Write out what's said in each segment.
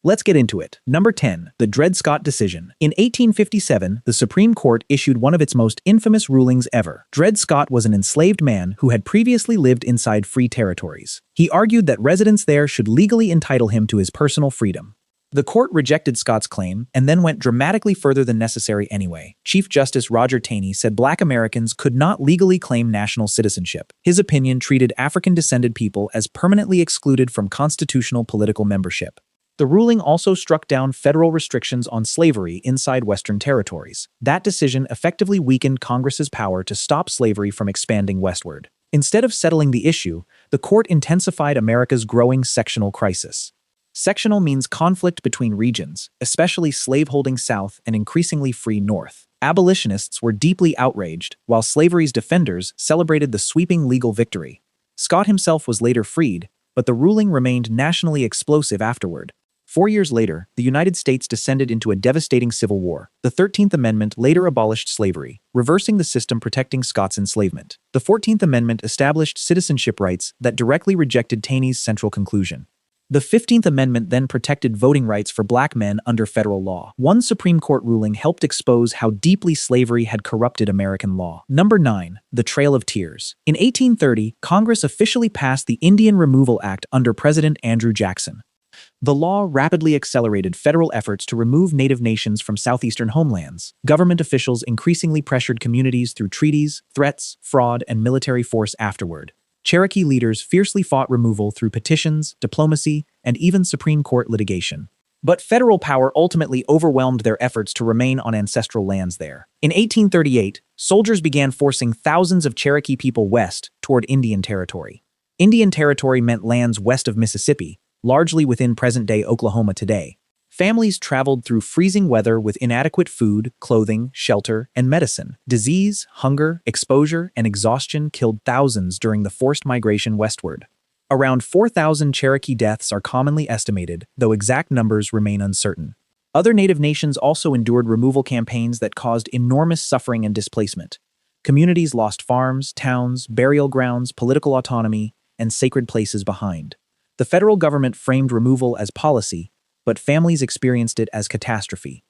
Let's get into it. Number 10. The Dred Scott Decision. In 1857, the Supreme Court issued one of its most infamous rulings ever. Dred Scott was an enslaved man who had previously lived inside free territories. He argued that residents there should legally entitle him to his personal freedom. The court rejected Scott's claim and then went dramatically further than necessary anyway. Chief Justice Roger Taney said Black Americans could not legally claim national citizenship. His opinion treated African-descended people as permanently excluded from constitutional political membership. The ruling also struck down federal restrictions on slavery inside Western territories. That decision effectively weakened Congress's power to stop slavery from expanding westward. Instead of settling the issue, the court intensified America's growing sectional crisis. Sectional means conflict between regions, especially slaveholding South and increasingly free North. Abolitionists were deeply outraged, while slavery's defenders celebrated the sweeping legal victory. Scott himself was later freed, but the ruling remained nationally explosive afterward. 4 years later, the United States descended into a devastating civil war. The 13th Amendment later abolished slavery, reversing the system protecting Scott's enslavement. The 14th Amendment established citizenship rights that directly rejected Taney's central conclusion. The 15th Amendment then protected voting rights for Black men under federal law. One Supreme Court ruling helped expose how deeply slavery had corrupted American law. Number 9. The Trail of Tears. In 1830, Congress officially passed the Indian Removal Act under President Andrew Jackson. The law rapidly accelerated federal efforts to remove Native nations from southeastern homelands. Government officials increasingly pressured communities through treaties, threats, fraud, and military force afterward. Cherokee leaders fiercely fought removal through petitions, diplomacy, and even Supreme Court litigation. But federal power ultimately overwhelmed their efforts to remain on ancestral lands there. In 1838, soldiers began forcing thousands of Cherokee people west toward Indian Territory. Indian Territory meant lands west of Mississippi, largely within present-day Oklahoma today. Families traveled through freezing weather with inadequate food, clothing, shelter, and medicine. Disease, hunger, exposure, and exhaustion killed thousands during the forced migration westward. Around 4,000 Cherokee deaths are commonly estimated, though exact numbers remain uncertain. Other Native nations also endured removal campaigns that caused enormous suffering and displacement. Communities lost farms, towns, burial grounds, political autonomy, and sacred places behind. The federal government framed removal as policy, but families experienced it as catastrophe.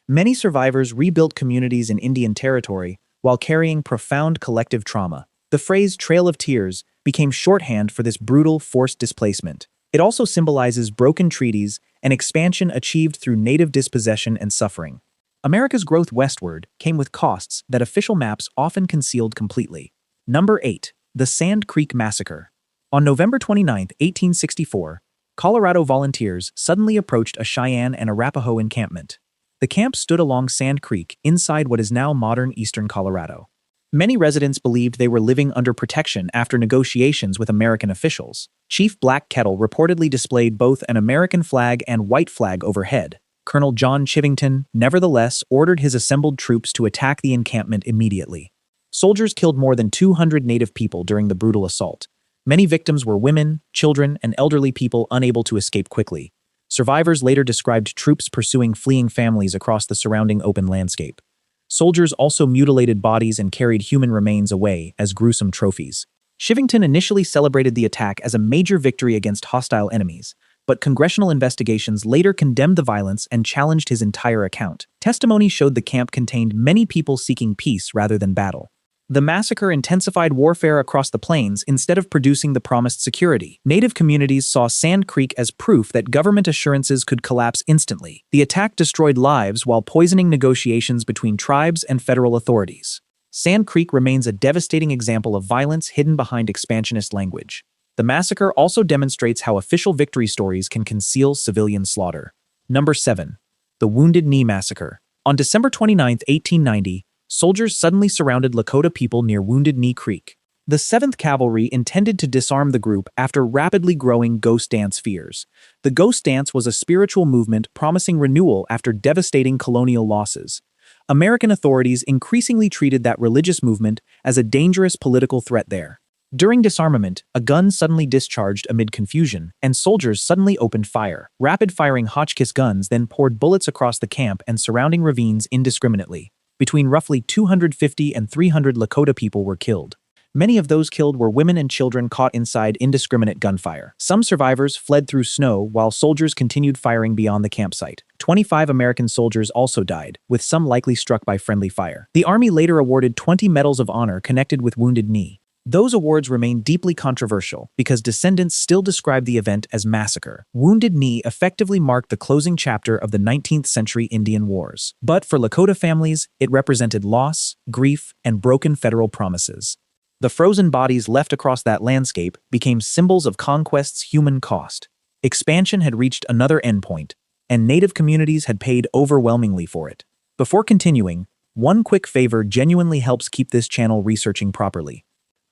Many survivors rebuilt communities in Indian Territory while carrying profound collective trauma. The phrase Trail of Tears became shorthand for this brutal, forced displacement. It also symbolizes broken treaties and expansion achieved through native dispossession and suffering. America's growth westward came with costs that official maps often concealed completely. Number 8. The Sand Creek Massacre. On November 29, 1864, Colorado volunteers suddenly approached a Cheyenne and Arapaho encampment. The camp stood along Sand Creek inside what is now modern eastern Colorado. Many residents believed they were living under protection after negotiations with American officials. Chief Black Kettle reportedly displayed both an American flag and white flag overhead. Colonel John Chivington, nevertheless, ordered his assembled troops to attack the encampment immediately. Soldiers killed more than 200 Native people during the brutal assault. Many victims were women, children, and elderly people unable to escape quickly. Survivors later described troops pursuing fleeing families across the surrounding open landscape. Soldiers also mutilated bodies and carried human remains away as gruesome trophies. Chivington initially celebrated the attack as a major victory against hostile enemies, but congressional investigations later condemned the violence and challenged his entire account. Testimony showed the camp contained many people seeking peace rather than battle. The massacre intensified warfare across the plains instead of producing the promised security. Native communities saw Sand Creek as proof that government assurances could collapse instantly. The attack destroyed lives while poisoning negotiations between tribes and federal authorities. Sand Creek remains a devastating example of violence hidden behind expansionist language. The massacre also demonstrates how official victory stories can conceal civilian slaughter. Number 7. The Wounded Knee Massacre. On December 29, 1890, soldiers suddenly surrounded Lakota people near Wounded Knee Creek. The 7th Cavalry intended to disarm the group after rapidly growing ghost dance fears. The ghost dance was a spiritual movement promising renewal after devastating colonial losses. American authorities increasingly treated that religious movement as a dangerous political threat there. During disarmament, a gun suddenly discharged amid confusion, and soldiers suddenly opened fire. Rapid-firing Hotchkiss guns then poured bullets across the camp and surrounding ravines indiscriminately. Between roughly 250 and 300 Lakota people were killed. Many of those killed were women and children caught inside indiscriminate gunfire. Some survivors fled through snow while soldiers continued firing beyond the campsite. 25 American soldiers also died, with some likely struck by friendly fire. The Army later awarded 20 Medals of Honor connected with Wounded Knee. Those awards remain deeply controversial because descendants still describe the event as massacre. Wounded Knee effectively marked the closing chapter of the 19th century Indian Wars. But for Lakota families, it represented loss, grief, and broken federal promises. The frozen bodies left across that landscape became symbols of conquest's human cost. Expansion had reached another endpoint, and Native communities had paid overwhelmingly for it. Before continuing, one quick favor genuinely helps keep this channel researching properly.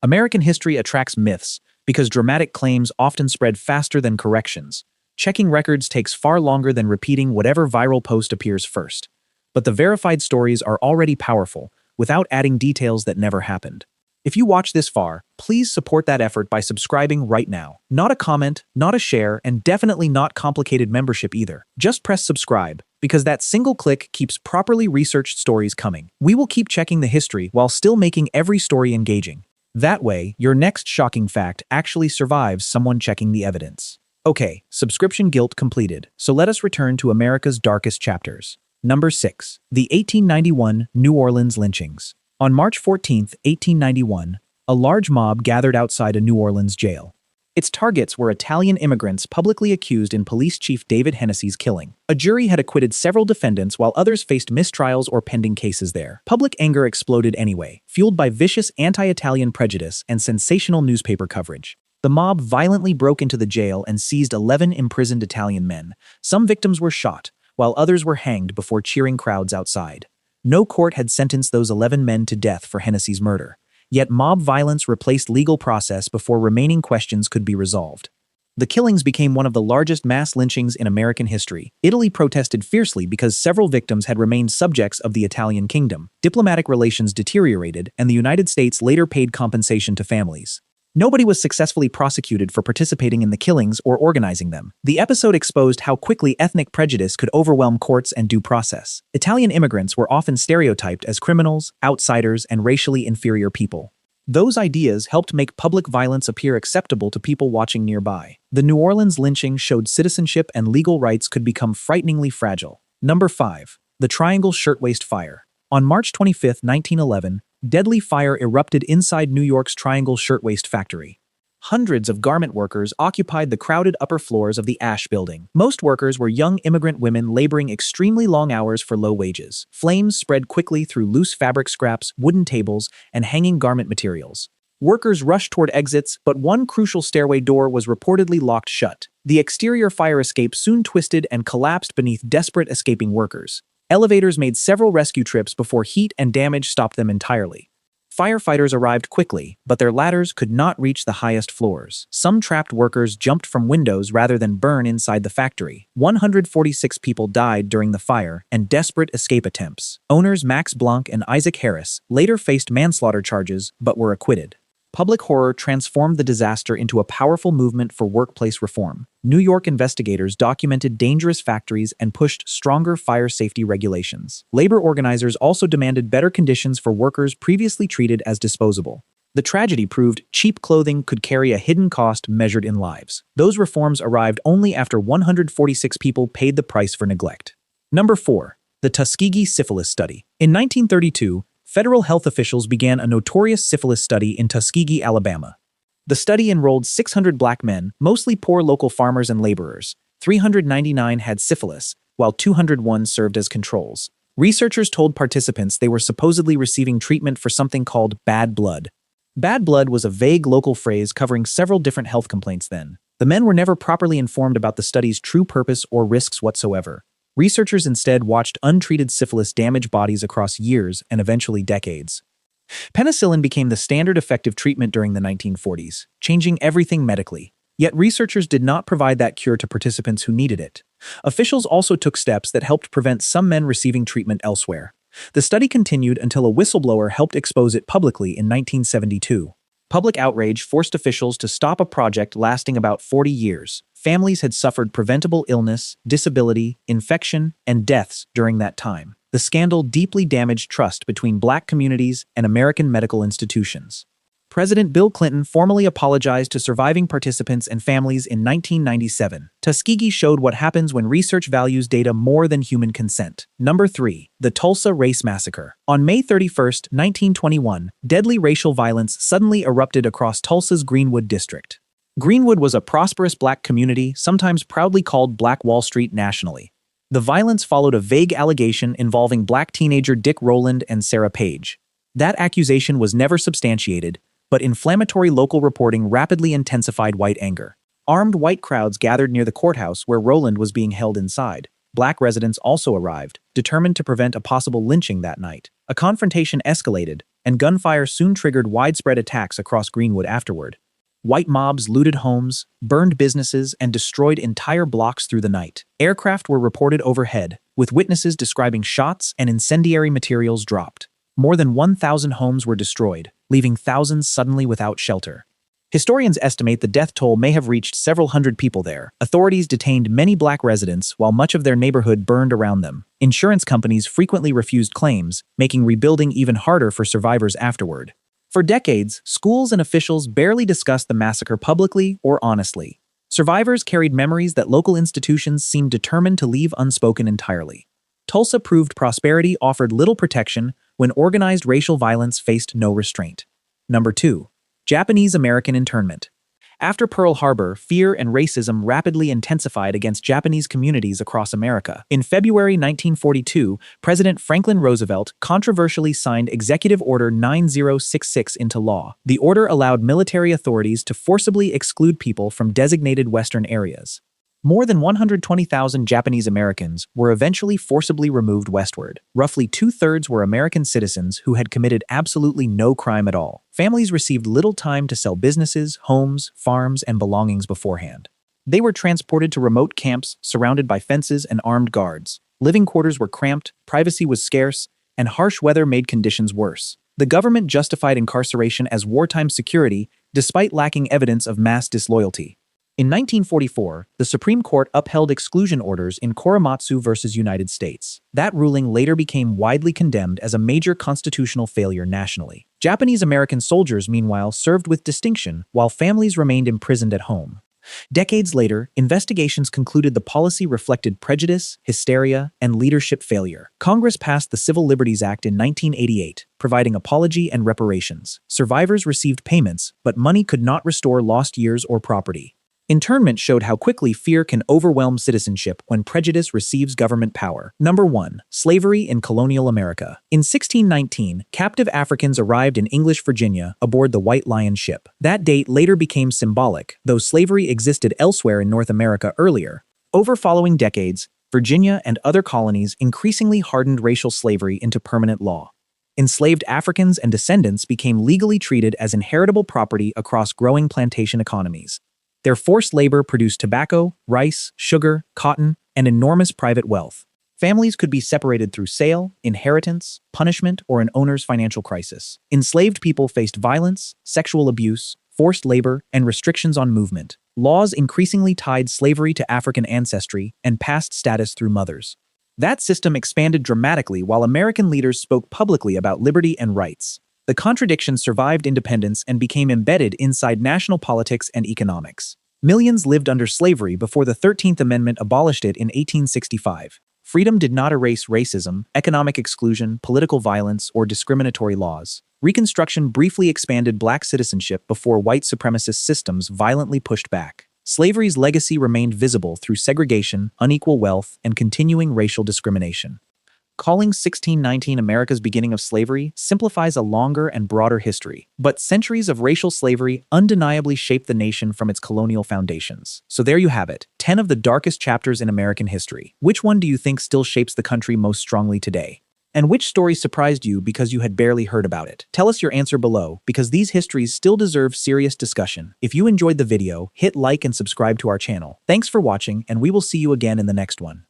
American history attracts myths because dramatic claims often spread faster than corrections. Checking records takes far longer than repeating whatever viral post appears first. But the verified stories are already powerful, without adding details that never happened. If you watch this far, please support that effort by subscribing right now. Not a comment, not a share, and definitely not complicated membership either. Just press subscribe, because that single click keeps properly researched stories coming. We will keep checking the history while still making every story engaging. That way, your next shocking fact actually survives someone checking the evidence. Okay, subscription guilt completed, so let us return to America's darkest chapters. Number 6. The 1891 New Orleans lynchings. On March 14, 1891, a large mob gathered outside a New Orleans jail. Its targets were Italian immigrants publicly accused in Police Chief David Hennessy's killing. A jury had acquitted several defendants while others faced mistrials or pending cases there. Public anger exploded anyway, fueled by vicious anti-Italian prejudice and sensational newspaper coverage. The mob violently broke into the jail and seized 11 imprisoned Italian men. Some victims were shot, while others were hanged before cheering crowds outside. No court had sentenced those 11 men to death for Hennessy's murder. Yet mob violence replaced legal process before remaining questions could be resolved. The killings became one of the largest mass lynchings in American history. Italy protested fiercely because several victims had remained subjects of the Italian kingdom. Diplomatic relations deteriorated, and the United States later paid compensation to families. Nobody was successfully prosecuted for participating in the killings or organizing them. The episode exposed how quickly ethnic prejudice could overwhelm courts and due process. Italian immigrants were often stereotyped as criminals, outsiders, and racially inferior people. Those ideas helped make public violence appear acceptable to people watching nearby. The New Orleans lynching showed citizenship and legal rights could become frighteningly fragile. Number 5. The Triangle Shirtwaist Fire. On March 25, 1911, deadly fire erupted inside New York's Triangle Shirtwaist Factory. Hundreds of garment workers occupied the crowded upper floors of the Ash building. Most workers were young immigrant women laboring extremely long hours for low wages. Flames spread quickly through loose fabric scraps, wooden tables, and hanging garment materials. Workers rushed toward exits, but one crucial stairway door was reportedly locked shut. The exterior fire escape soon twisted and collapsed beneath desperate escaping workers. Elevators made several rescue trips before heat and damage stopped them entirely. Firefighters arrived quickly, but their ladders could not reach the highest floors. Some trapped workers jumped from windows rather than burn inside the factory. 146 people died during the fire and desperate escape attempts. Owners Max Blanc and Isaac Harris later faced manslaughter charges but were acquitted. Public horror transformed the disaster into a powerful movement for workplace reform. New York investigators documented dangerous factories and pushed stronger fire safety regulations. Labor organizers also demanded better conditions for workers previously treated as disposable. The tragedy proved cheap clothing could carry a hidden cost measured in lives. Those reforms arrived only after 146 people paid the price for neglect. Number 4. The Tuskegee Syphilis Study. In 1932, federal health officials began a notorious syphilis study in Tuskegee, Alabama. The study enrolled 600 black men, mostly poor local farmers and laborers. 399 had syphilis, while 201 served as controls. Researchers told participants they were supposedly receiving treatment for something called bad blood. Bad blood was a vague local phrase covering several different health complaints then. The men were never properly informed about the study's true purpose or risks whatsoever. Researchers instead watched untreated syphilis damage bodies across years and eventually decades. Penicillin became the standard effective treatment during the 1940s, changing everything medically. Yet researchers did not provide that cure to participants who needed it. Officials also took steps that helped prevent some men receiving treatment elsewhere. The study continued until a whistleblower helped expose it publicly in 1972. Public outrage forced officials to stop a project lasting about 40 years. Families had suffered preventable illness, disability, infection, and deaths during that time. The scandal deeply damaged trust between black communities and American medical institutions. President Bill Clinton formally apologized to surviving participants and families in 1997. Tuskegee showed what happens when research values data more than human consent. Number 3. The Tulsa Race Massacre. On May 31, 1921, deadly racial violence suddenly erupted across Tulsa's Greenwood district. Greenwood was a prosperous black community, sometimes proudly called Black Wall Street nationally. The violence followed a vague allegation involving black teenager Dick Rowland and Sarah Page. That accusation was never substantiated, but inflammatory local reporting rapidly intensified white anger. Armed white crowds gathered near the courthouse where Rowland was being held inside. Black residents also arrived, determined to prevent a possible lynching that night. A confrontation escalated, and gunfire soon triggered widespread attacks across Greenwood afterward. White mobs looted homes, burned businesses, and destroyed entire blocks through the night. Aircraft were reported overhead, with witnesses describing shots and incendiary materials dropped. More than 1,000 homes were destroyed, leaving thousands suddenly without shelter. Historians estimate the death toll may have reached several hundred people there. Authorities detained many black residents while much of their neighborhood burned around them. Insurance companies frequently refused claims, making rebuilding even harder for survivors afterward. For decades, schools and officials barely discussed the massacre publicly or honestly. Survivors carried memories that local institutions seemed determined to leave unspoken entirely. Tulsa proved prosperity offered little protection when organized racial violence faced no restraint. Number 2. Japanese-American internment. After Pearl Harbor, fear and racism rapidly intensified against Japanese communities across America. In February 1942, President Franklin Roosevelt controversially signed Executive Order 9066 into law. The order allowed military authorities to forcibly exclude people from designated Western areas. More than 120,000 Japanese Americans were eventually forcibly removed westward. Roughly 2/3 were American citizens who had committed absolutely no crime at all. Families received little time to sell businesses, homes, farms, and belongings beforehand. They were transported to remote camps surrounded by fences and armed guards. Living quarters were cramped, privacy was scarce, and harsh weather made conditions worse. The government justified incarceration as wartime security, despite lacking evidence of mass disloyalty. In 1944, the Supreme Court upheld exclusion orders in Korematsu versus United States. That ruling later became widely condemned as a major constitutional failure nationally. Japanese American soldiers, meanwhile, served with distinction, while families remained imprisoned at home. Decades later, investigations concluded the policy reflected prejudice, hysteria, and leadership failure. Congress passed the Civil Liberties Act in 1988, providing apology and reparations. Survivors received payments, but money could not restore lost years or property. Internment showed how quickly fear can overwhelm citizenship when prejudice receives government power. Number 1. Slavery in colonial America. In 1619, captive Africans arrived in English Virginia aboard the White Lion ship. That date later became symbolic, though slavery existed elsewhere in North America earlier. Over following decades, Virginia and other colonies increasingly hardened racial slavery into permanent law. Enslaved Africans and descendants became legally treated as inheritable property across growing plantation economies. Their forced labor produced tobacco, rice, sugar, cotton, and enormous private wealth. Families could be separated through sale, inheritance, punishment, or an owner's financial crisis. Enslaved people faced violence, sexual abuse, forced labor, and restrictions on movement. Laws increasingly tied slavery to African ancestry and passed status through mothers. That system expanded dramatically while American leaders spoke publicly about liberty and rights. The contradiction survived independence and became embedded inside national politics and economics. Millions lived under slavery before the 13th Amendment abolished it in 1865. Freedom did not erase racism, economic exclusion, political violence, or discriminatory laws. Reconstruction briefly expanded black citizenship before white supremacist systems violently pushed back. Slavery's legacy remained visible through segregation, unequal wealth, and continuing racial discrimination. Calling 1619 America's beginning of slavery simplifies a longer and broader history, but centuries of racial slavery undeniably shaped the nation from its colonial foundations. So there you have it, 10 of the darkest chapters in American history. Which one do you think still shapes the country most strongly today? And which story surprised you because you had barely heard about it? Tell us your answer below, because these histories still deserve serious discussion. If you enjoyed the video, hit like and subscribe to our channel. Thanks for watching, and we will see you again in the next one.